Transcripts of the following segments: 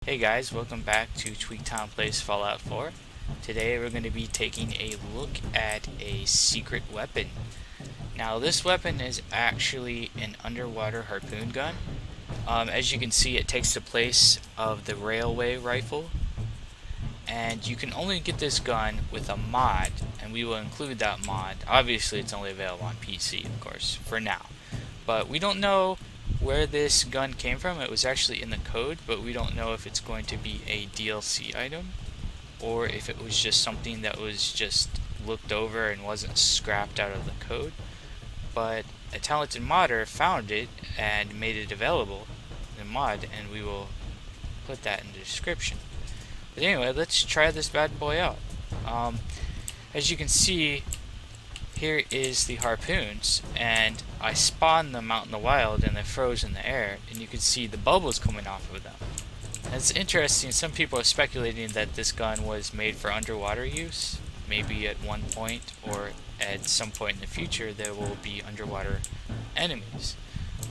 Hey guys, welcome back to TweakTown Plays Fallout 4. Today we're going to be taking a look at a secret weapon. Now this weapon is actually an underwater harpoon gun. As you can see, it takes the place of the railway rifle. And you can only get this gun with a mod, and we will include that mod. Obviously it's only available on PC, of course, for now. But we don't know where this gun came from. It was actually in the code, but we don't know if it's going to be a DLC item or if it was just something that was just looked over and wasn't scrapped out of the code. But a talented modder found it and made it available in the mod, and we will put that in the description. But anyway, let's try this bad boy out. As you can see, here is the harpoons, and I spawned them out in the wild and they froze in the air, and you can see the bubbles coming off of them. And it's interesting, some people are speculating that this gun was made for underwater use. Maybe at one point or at some point in the future there will be underwater enemies.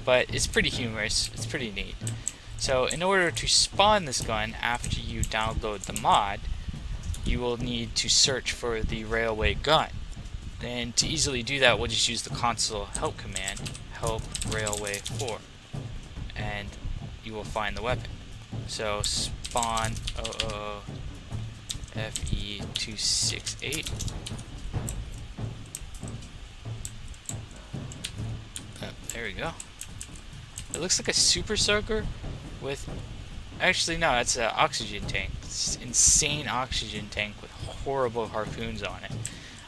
But it's pretty humorous, it's pretty neat. So in order to spawn this gun after you download the mod, you will need to search for the railway gun. And to easily do that, we'll just use the console help command, help railway 4, and you will find the weapon. So spawn FE268. There we go. It looks like a super soaker with, actually no, it's an oxygen tank. It's an insane oxygen tank with horrible harpoons on it.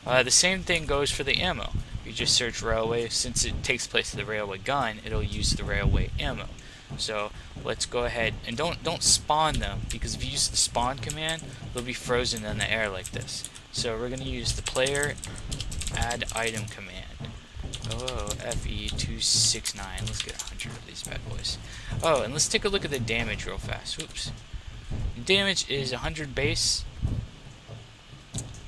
The same thing goes for the ammo. You just search railway. Since it takes place of the railway gun, it'll use the railway ammo. So let's go ahead and don't spawn them, because if you use the spawn command, they'll be frozen in the air like this. So we're going to use the player add item command. FE269. Let's get 100 of these bad boys. Oh, and let's take a look at the damage real fast. Whoops. Damage is 100 base.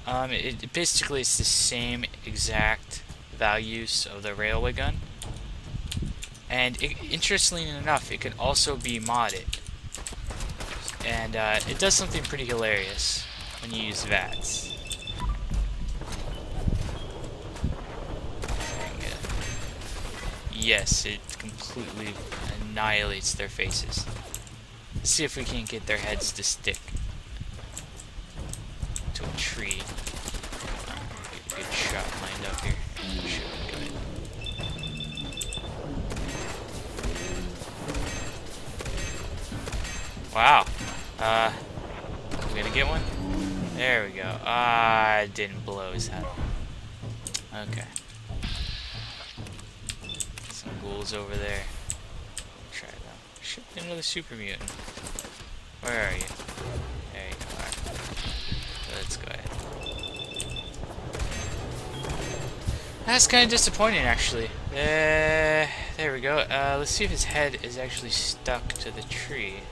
It basically is the same exact values of the railway gun, and interestingly enough, it can also be modded, and it does something pretty hilarious when you use VATS. Yes, it completely annihilates their faces. Let's see if we can get their heads to stick to a tree. Get a good shot lined up here. Should be good. Wow. We gonna get one? There we go. I didn't blow his head off. Okay. Some ghouls over there. Try them. Should be another super mutant. Where are you? There you go. Right. Let's go ahead. That's kind of disappointing, actually. There we go. Let's see if his head is actually stuck to the tree.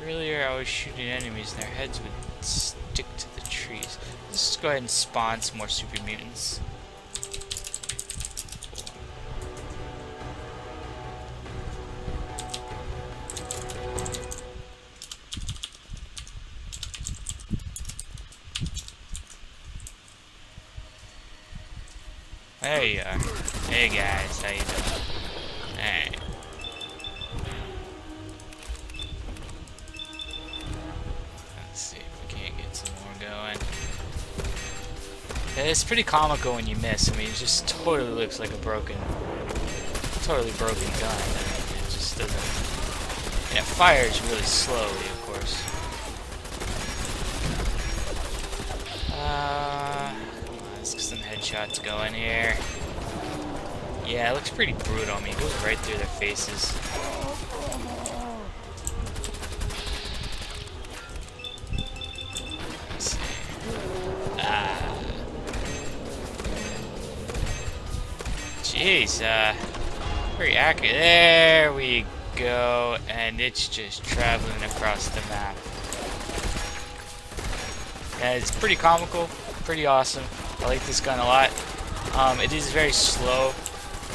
Earlier I was shooting enemies and their heads would stick to the trees. Let's just go ahead and spawn some more super mutants. There you are. Hey guys, how you doing? Alright. Let's see if we can't get some more going. Yeah, it's pretty comical when you miss. I mean, it just totally looks like a totally broken gun. I mean, it just doesn't. And it fires really slowly, of course. Let's get some headshots going here. Yeah, it looks pretty brutal. I mean, it goes right through their faces. Let's see. Jeez, very accurate. There we go. And it's just traveling across the map. Yeah, it's pretty comical, pretty awesome. I like this gun a lot. It is very slow,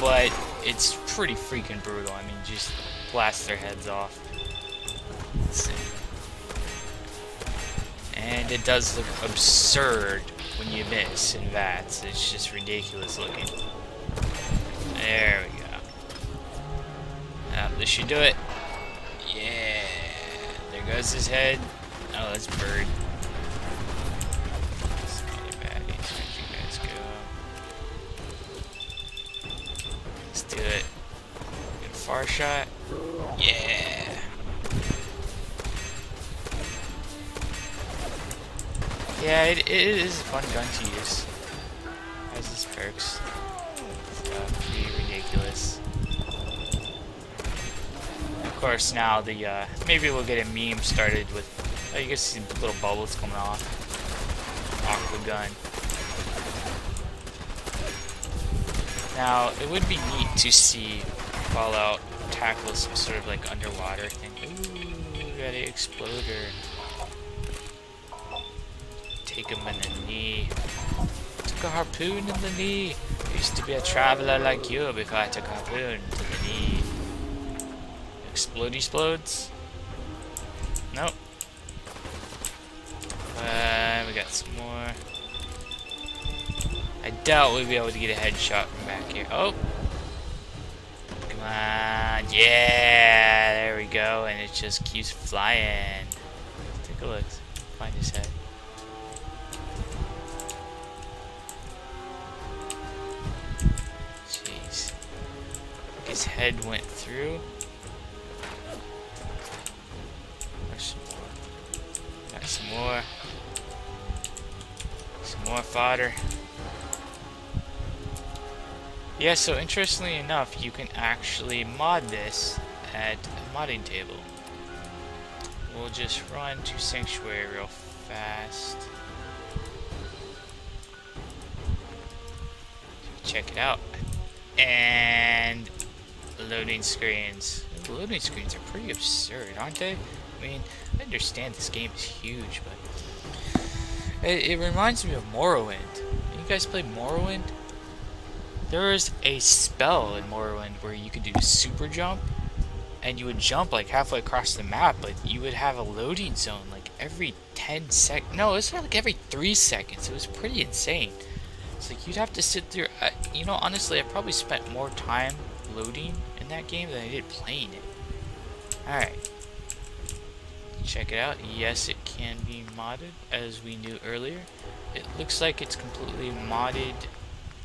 but it's pretty freaking brutal. I mean, just blast their heads off. Let's see. it does look absurd when you miss in VATS. It's just ridiculous looking. There we go. This should do it. Yeah. There goes his head. Oh, that's bird. Where'd you guys go? Let's do it. Good far shot. Yeah. Yeah, it is a fun gun to use. Has its perks. It's pretty ridiculous. Of course, now the maybe we'll get a meme started with. Oh, you can see little bubbles coming off the gun. Now, it would be neat to see Fallout tackle some sort of like underwater thing. Ooh, got an exploder. Take him in the knee. Took a harpoon in the knee. Used to be a traveler like you before I took a harpoon to the knee. Explode explodes? Nope. We got some more. I doubt we'll be able to get a headshot from back here. Oh! Come on. Yeah! There we go. And it just keeps flying. Let's take a look. Find his head. Jeez. His head went through. There's some more. Got some more. Some more fodder. Yeah, so interestingly enough, you can actually mod this at a modding table. We'll just run to Sanctuary real fast. Check it out. And loading screens. The loading screens are pretty absurd, aren't they? I mean, I understand this game is huge, but it reminds me of Morrowind. You guys play Morrowind? There was a spell in Morrowind where you could do super jump, and you would jump like halfway across the map, but you would have a loading zone like every 10 seconds. No, it was like every 3 seconds. It was pretty insane. It's like you'd have to sit through. You know, honestly, I probably spent more time loading in that game than I did playing it. Alright. Check it out. Yes, it can be modded, as we knew earlier. It looks like it's completely modded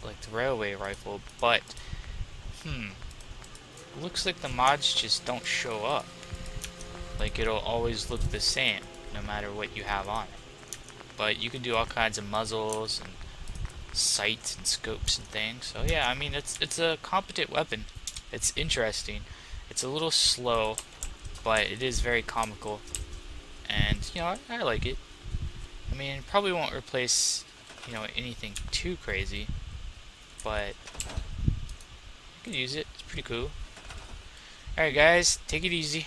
like the railway rifle, but looks like the mods just don't show up. Like it'll always look the same no matter what you have on it. But you can do all kinds of muzzles and sights and scopes and things. So yeah, I mean it's a competent weapon. It's interesting. It's a little slow, but it is very comical. And you know, I like it. I mean, it probably won't replace, you know, anything too crazy, but you can use it. It's pretty cool. Alright guys, take it easy.